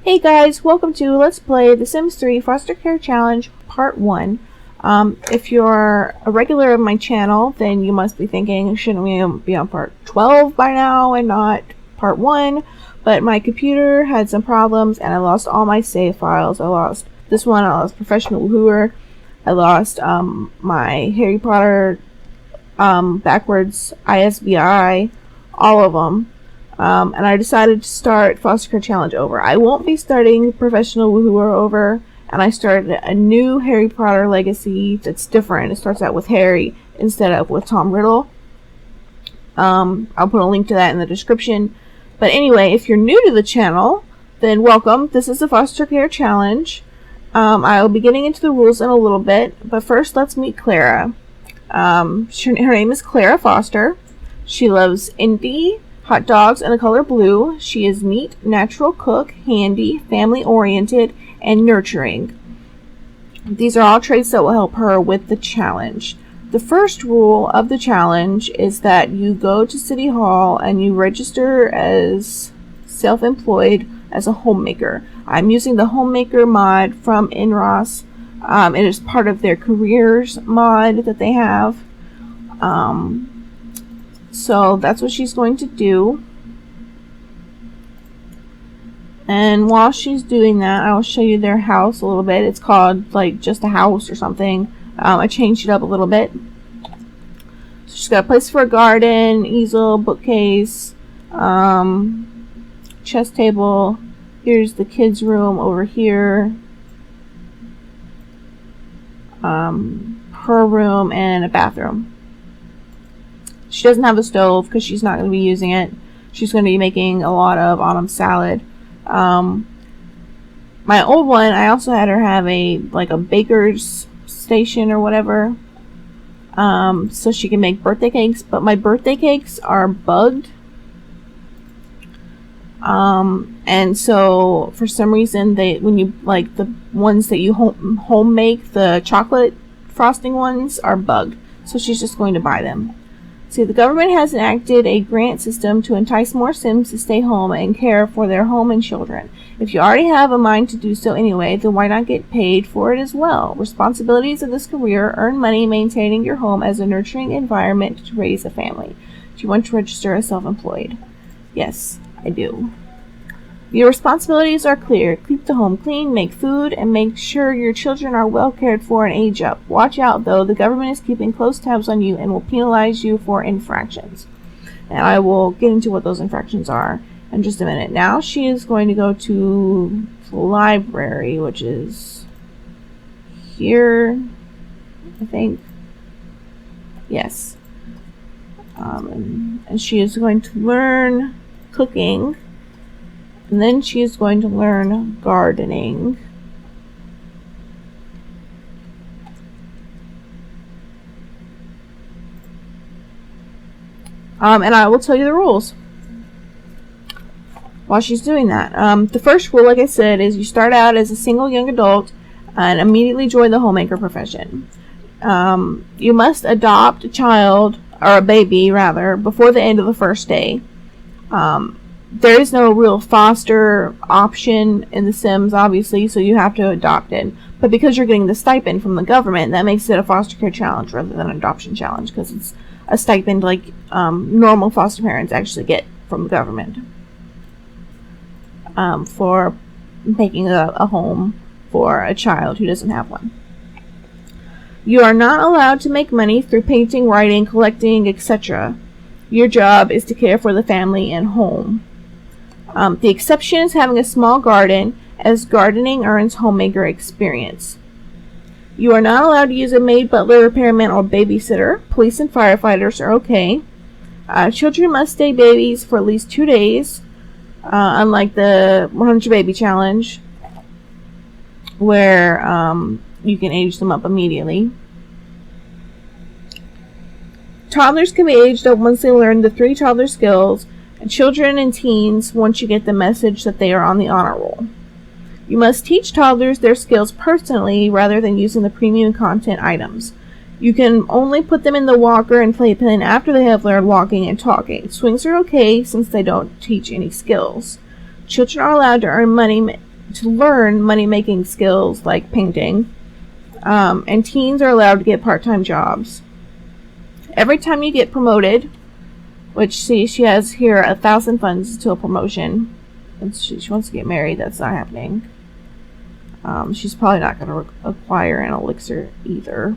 Hey guys, welcome to Let's Play The Sims 3 Foster Care Challenge Part 1. If you're a regular of my channel, then you must be thinking, shouldn't we be on Part 12 by now and not Part 1? But my computer had some problems and I lost all my save files. I lost this one, I lost Professional Wooer, I lost my Harry Potter backwards ISBI, all of them. And I decided to start Foster Care Challenge over. I won't be starting Professional Wooer over, and I started a new Harry Potter legacy that's different. It starts out with Harry instead of with Tom Riddle. I'll put a link to that in the description. But anyway, if you're new to the channel, then welcome. This is the Foster Care Challenge. I'll be getting into the rules in a little bit, but first let's meet Clara. Her name is Clara Foster. She loves indie, hot dogs, and the color blue. She is neat, natural cook, handy, family-oriented, and nurturing. These are all traits that will help her with the challenge. The first rule of the challenge is that you go to City Hall and you register as self-employed as a homemaker. I'm using the Homemaker mod from Nraas. It is part of their careers mod that they have. So that's what she's going to do. And while she's doing that, I'll show you their house a little bit. It's called like just a house or something. I changed it up a little bit. So she's got a place for a garden, easel, bookcase, chess table. Here's the kids' room over here. Her room and a bathroom. She doesn't have a stove because she's not going to be using it. She's going to be making a lot of autumn salad. My old one, I also had her have a baker's station or whatever, so she can make birthday cakes. But my birthday cakes are bugged, and so for some reason when you the ones that you home make, the chocolate frosting ones are bugged. So she's just going to buy them. See, the government has enacted a grant system to entice more Sims to stay home and care for their home and children. If you already have a mind to do so anyway, then why not get paid for it as well? Responsibilities of this career earn money maintaining your home as a nurturing environment to raise a family. Do you want to register as self-employed? Yes, I do. Your responsibilities are clear. Keep the home clean, make food, and make sure your children are well cared for and age up. Watch out, though. The government is keeping close tabs on you and will penalize you for infractions. And I will get into what those infractions are in just a minute. Now she is going to go to the library, which is here, I think. Yes. And she is going to learn cooking. And then she is going to learn gardening. And I will tell you the rules while she's doing that. The first rule, like I said, is you start out as a single young adult and immediately join the homemaker profession. You must adopt a child, or a baby rather, before the end of the first day. There is no real foster option in The Sims, obviously, so you have to adopt it. But because you're getting the stipend from the government, that makes it a foster care challenge rather than an adoption challenge, because it's a stipend like normal foster parents actually get from the government for making a home for a child who doesn't have one. You are not allowed to make money through painting, writing, collecting, etc. Your job is to care for the family and home. The exception is having a small garden, as gardening earns homemaker experience. You are not allowed to use a maid, butler, repairman, or babysitter. Police and firefighters are okay. Children must stay babies for at least 2 days, unlike the 100 Baby Challenge, where you can age them up immediately. Toddlers can be aged up once they learn the 3 toddler skills. Children and teens once you get the message that they are on the honor roll. You must teach toddlers their skills personally rather than using the premium content items. You can only put them in the walker and playpen after they have learned walking and talking. Swings are okay since they don't teach any skills. Children are allowed to earn money to learn money-making skills like painting. And teens are allowed to get part-time jobs. Every time you get promoted, which, see, she has here 1,000 funds to a promotion. And she wants to get married. That's not happening. She's probably not going to acquire an elixir either.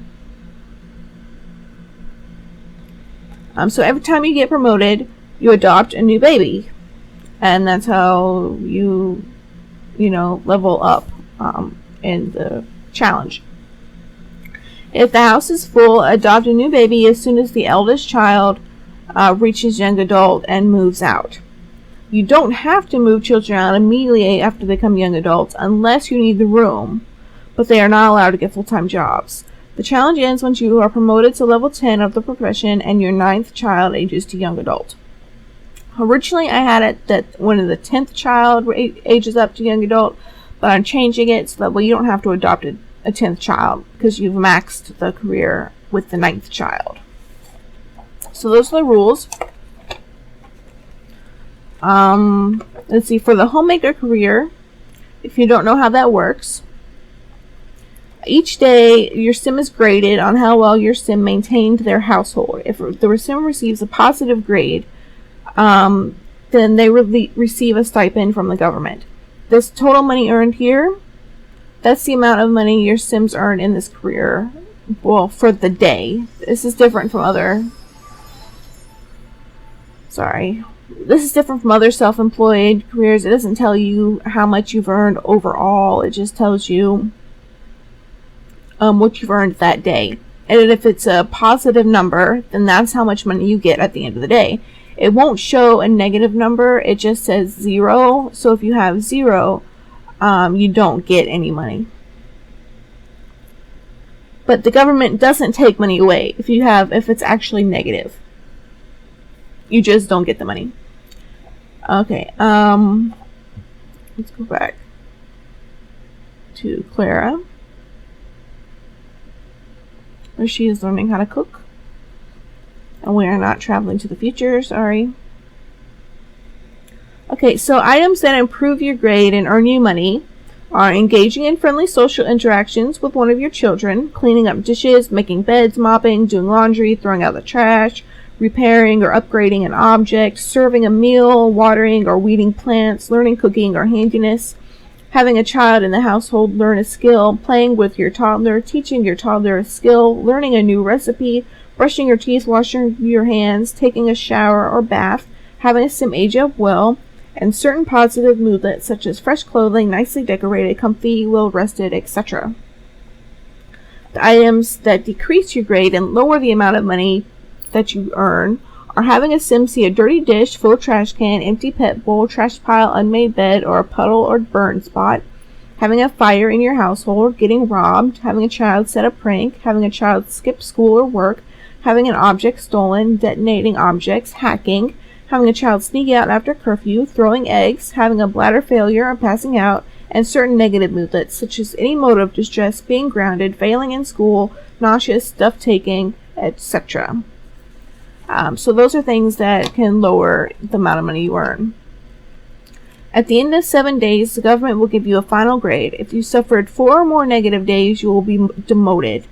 So every time you get promoted, you adopt a new baby. And that's how you level up in the challenge. If the house is full, adopt a new baby as soon as the eldest child reaches young adult and moves out. You don't have to move children out immediately after they become young adults unless you need the room, but they are not allowed to get full-time jobs. The challenge ends once you are promoted to level 10 of the profession and your 9th child ages to young adult. Originally, I had it that when the 10th child ages up to young adult, but I'm changing it so that you don't have to adopt a 10th child because you've maxed the career with the 9th child. So those are the rules. Let's see, for the Homemaker Career, if you don't know how that works, each day your sim is graded on how well your sim maintained their household. If the sim receives a positive grade, then they receive a stipend from the government. This total money earned here, that's the amount of money your sims earn in this career, well, for the day. This is different from other self-employed careers. It doesn't tell you how much you've earned overall. It just tells you what you've earned that day. And if it's a positive number, then that's how much money you get at the end of the day. It won't show a negative number. It just says 0. So if you have 0, you don't get any money. But the government doesn't take money away if it's actually negative. You just don't get the money. Okay, let's go back to Clara, where she is learning how to cook. And we are not traveling to the future, sorry. Okay, so items that improve your grade and earn you money are engaging in friendly social interactions with one of your children, cleaning up dishes, making beds, mopping, doing laundry, throwing out the trash, repairing or upgrading an object, serving a meal, watering or weeding plants, learning cooking or handiness, having a child in the household learn a skill, playing with your toddler, teaching your toddler a skill, learning a new recipe, brushing your teeth, washing your hands, taking a shower or bath, having a sim age up well, and certain positive moodlets such as fresh clothing, nicely decorated, comfy, well-rested, etc. The items that decrease your grade and lower the amount of money that you earn are having a sim see a dirty dish, full trash can, empty pet bowl, trash pile, unmade bed, or a puddle or burn spot, having a fire in your household, getting robbed, having a child set a prank, having a child skip school or work, having an object stolen, detonating objects, hacking, having a child sneak out after curfew, throwing eggs, having a bladder failure or passing out, and certain negative moodlets such as any mode of distress, being grounded, failing in school, nauseous, stuff taking, etc. So those are things that can lower the amount of money you earn. At the end of 7 days, the government will give you a final grade. If you suffered 4 or more negative days, you will be demoted.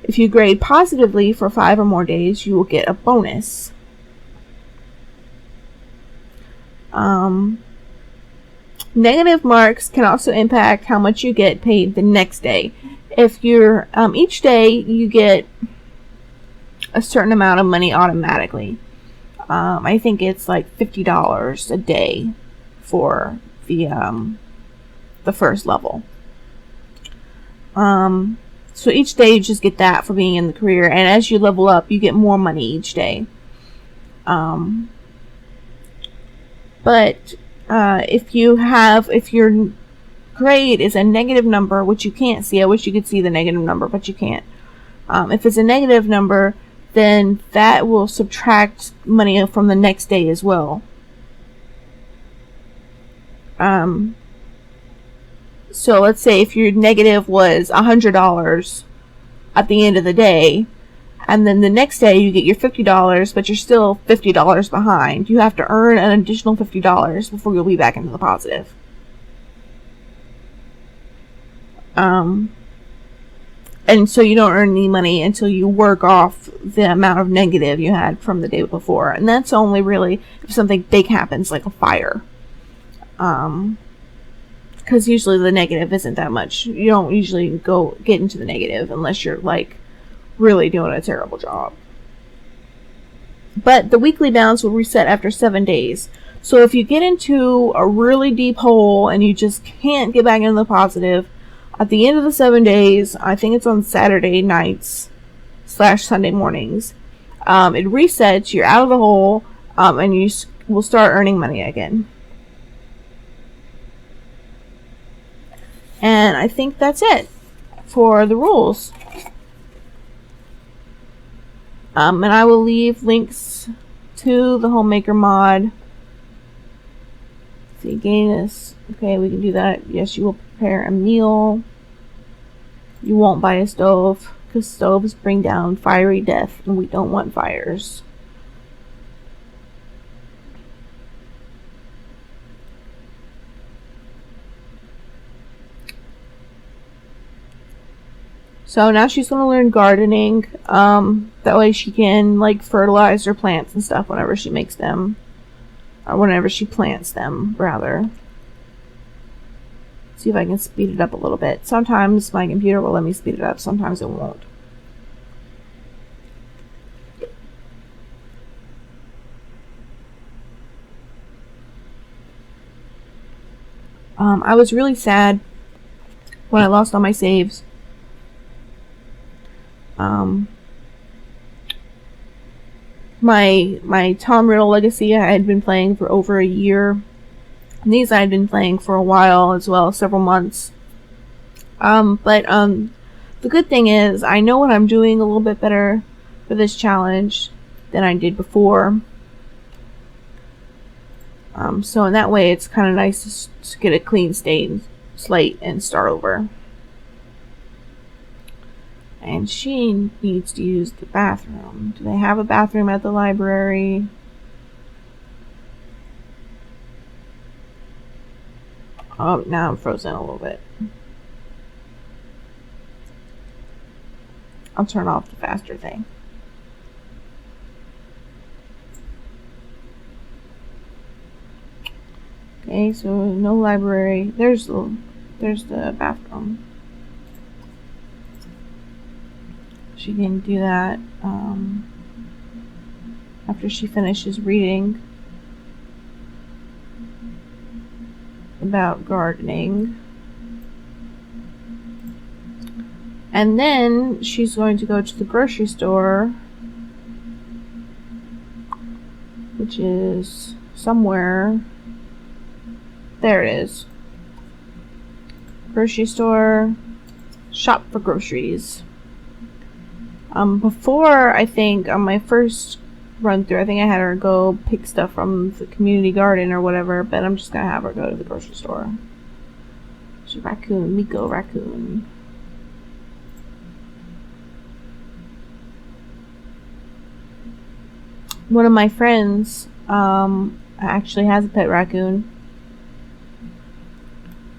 If you grade positively for 5 or more days, you will get a bonus. Negative marks can also impact how much you get paid the next day. If you're each day you get a certain amount of money automatically. I think it's like $50 a day for the first level. So each day you just get that for being in the career, and as you level up, you get more money each day. But if your grade is a negative number, which you can't see, I wish you could see the negative number, but you can't. If it's a negative number, then that will subtract money from the next day as well. So let's say if your negative was $100 at the end of the day, and then the next day you get your $50, but you're still $50 behind. You have to earn an additional $50 before you'll be back into the positive. And so you don't earn any money until you work off the amount of negative you had from the day before. And that's only really if something big happens, like a fire. Because usually the negative isn't that much. You don't usually get into the negative unless you're like really doing a terrible job. But the weekly balance will reset after 7 days. So if you get into a really deep hole and you just can't get back into the positive, at the end of the 7 days, I think it's on Saturday nights / Sunday mornings, it resets, you're out of the hole, and you will start earning money again. And I think that's it for the rules. And I will leave links to the Homemaker mod. See, gain this. Okay, we can do that. Yes, you will prepare a meal. You won't buy a stove because stoves bring down fiery death and we don't want fires. So now she's going to learn gardening. That way she can like fertilize her plants and stuff whenever she makes them. Or whenever she plants them, rather. See if I can speed it up a little bit. Sometimes my computer will let me speed it up. Sometimes it won't. I was really sad when I lost all my saves. My Tom Riddle Legacy I had been playing for over a year. And these I had been playing for a while as well, several months. But the good thing is I know what I'm doing a little bit better for this challenge than I did before. So in that way it's kind of nice to get a clean slate and start over. And she needs to use the bathroom. Do they have a bathroom at the library? Oh, now I'm frozen a little bit. I'll turn off the faster thing. Okay, so no library. There's the bathroom. She can do that after she finishes reading about gardening. And then she's going to go to the grocery store, which is somewhere. There it is. Grocery store, shop for groceries. Before, I think, on my first run through, I think I had her go pick stuff from the community garden or whatever, but I'm just gonna have her go to the grocery store. She's Raccoon, Miko Raccoon. One of my friends actually has a pet raccoon.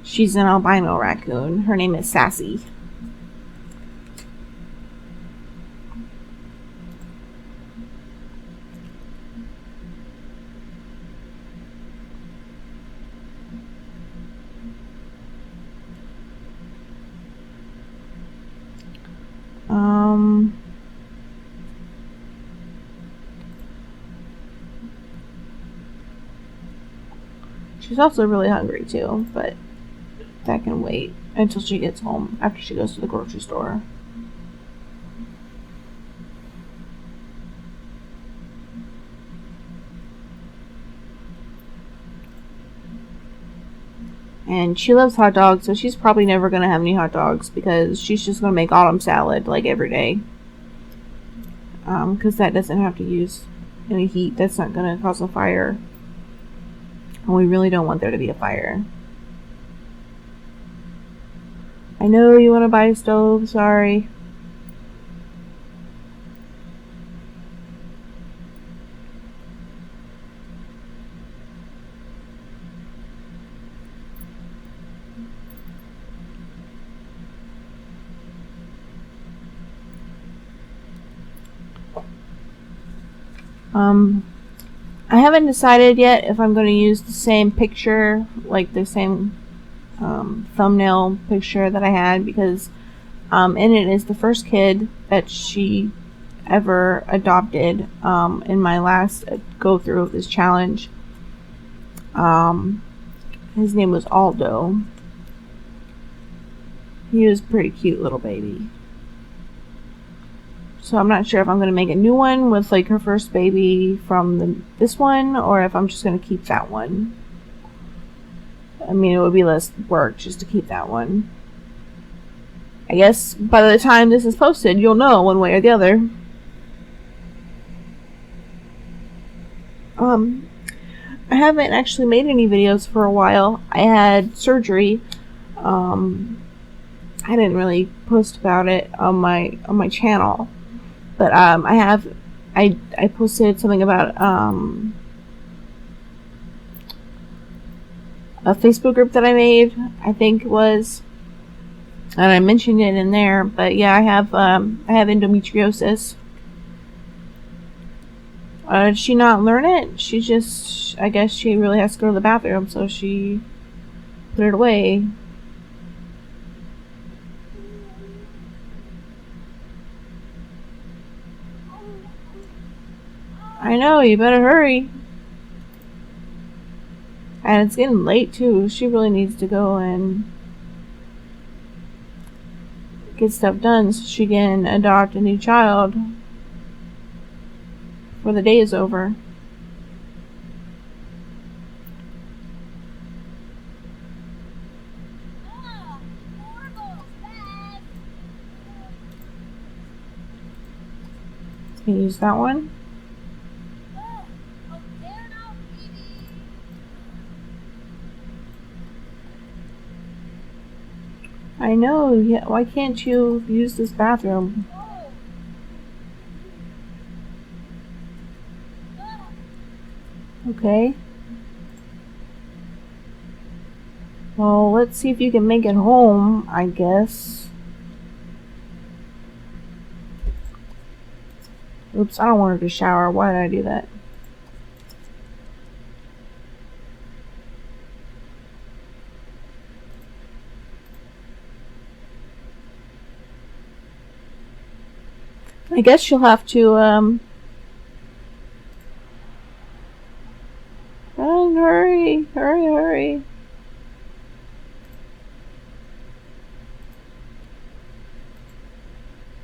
She's an albino raccoon. Her name is Sassy. She's also really hungry too, but that can wait until she gets home after she goes to the grocery store. And she loves hot dogs, so she's probably never going to have any hot dogs because she's just going to make autumn salad like every day. Because that doesn't have to use any heat. That's not going to cause a fire. And we really don't want there to be a fire. I know you want to buy a stove, sorry. I haven't decided yet if I'm going to use the same picture, like the same thumbnail picture that I had, because in it is the first kid that she ever adopted in my last go through of this challenge. His name was Aldo. He was a pretty cute little baby. So I'm not sure if I'm going to make a new one with like her first baby from this one, or if I'm just going to keep that one. I mean, it would be less work just to keep that one. I guess by the time this is posted, you'll know one way or the other. I haven't actually made any videos for a while. I had surgery. I didn't really post about it on my channel. But I posted something about a Facebook group that I made, I think it was, and I mentioned it in there. But yeah, I have endometriosis. Did she not learn it? She just, I guess she really has to go to the bathroom, so she put it away. I know, you better hurry. And it's getting late too. She really needs to go and get stuff done so she can adopt a new child before the day is over. Can you use that one? I know, yeah, why can't you use this bathroom? Okay. Well, let's see if you can make it home, I guess. Oops, I don't want her to shower. Why did I do that? I guess she'll have to, hurry, hurry, hurry.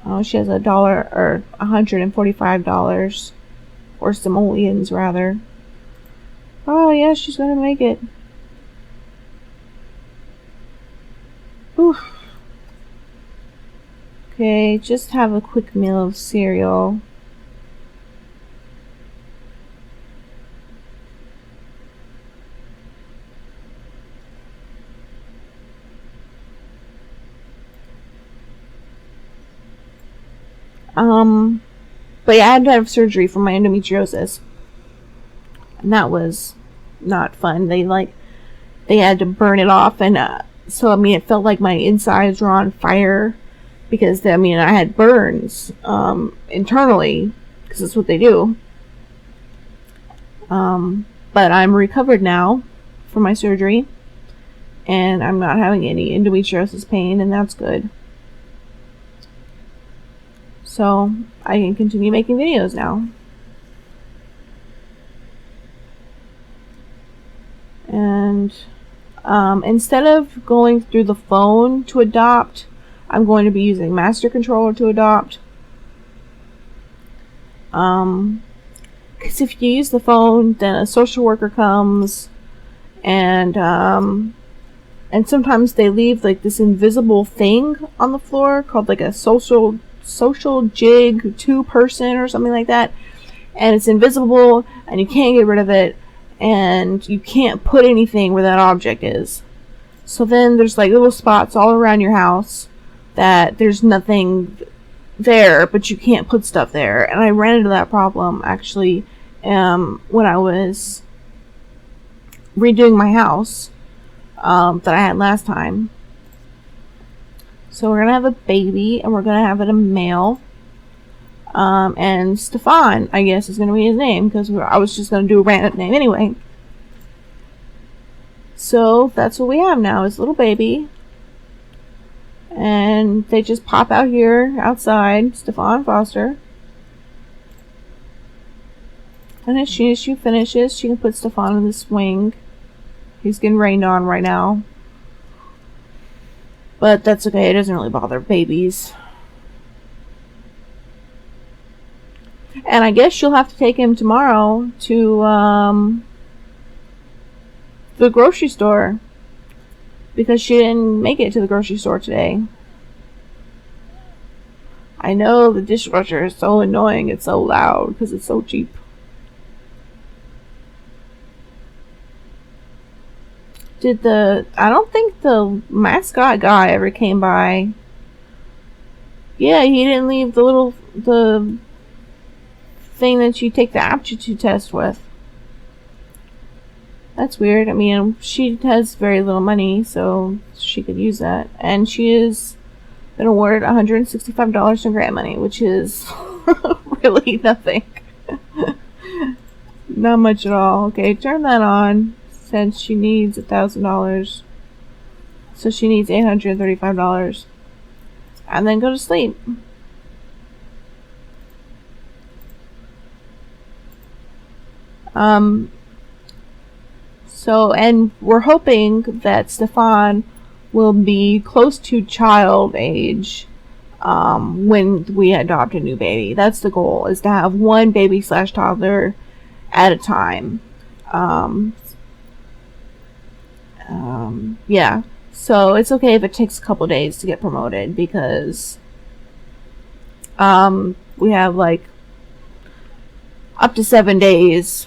Oh, she has $1 or $145, or simoleons rather. Oh yeah, she's gonna make it. Oof. Okay, just have a quick meal of cereal. But yeah, I had to have surgery for my endometriosis. And that was not fun. They had to burn it off, and so I mean it felt like my insides were on fire, because I mean I had burns internally, because that's what they do. But I'm recovered now from my surgery, and I'm not having any endometriosis pain, and that's good. So I can continue making videos now. And instead of going through the phone to adopt, I'm going to be using Master Controller to adopt. Because if you use the phone, then a social worker comes, and sometimes they leave like this invisible thing on the floor called like a social jig 2-person or something like that, and it's invisible and you can't get rid of it, and you can't put anything where that object is. So then there's like little spots all around your house that there's nothing there, but you can't put stuff there. And I ran into that problem actually when I was redoing my house that I had last time. So we're gonna have a baby, and we're gonna have it a male. And Stefan, I guess, is going to be his name, because I was just going to do a random name anyway. So that's what we have now, is little baby. And they just pop out here outside, Stefan Foster. And as soon as she finishes, she can put Stefan in the swing. He's getting rained on right now. But that's okay, it doesn't really bother babies. And I guess she'll have to take him tomorrow to the grocery store, because she didn't make it to the grocery store today. I know the dishwasher is so annoying, it's so loud because it's so cheap. I don't think the mascot guy ever came by. Yeah, he didn't leave the thing that you take the aptitude test with. That's weird. I mean, she has very little money, so she could use that. And she has been awarded $165 in grant money, which is really nothing. Not much at all. Okay, turn that on, since she needs $1,000. So she needs $835. And then go to sleep. So, and we're hoping that Stefan will be close to child age when we adopt a new baby. That's the goal, is to have one baby / toddler at a time. Yeah, so it's okay if it takes a couple days to get promoted, because we have like up to 7 days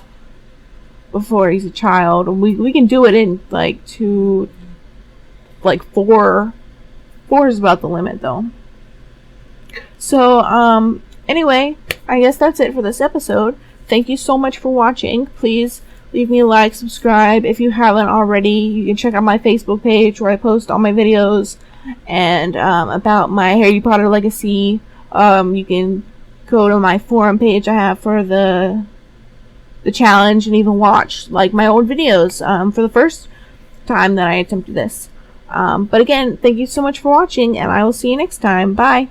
before he's a child. We can do it in like 4 is about the limit though. So anyway, I guess that's it for this episode. Thank you so much for watching. Please leave me a like, subscribe. If you haven't already, you can check out my Facebook page where I post all my videos and about my Harry Potter legacy. You can go to my forum page I have for the challenge, and even watch like my old videos for the first time that I attempted this. But again, thank you so much for watching, and I will see you next time. Bye.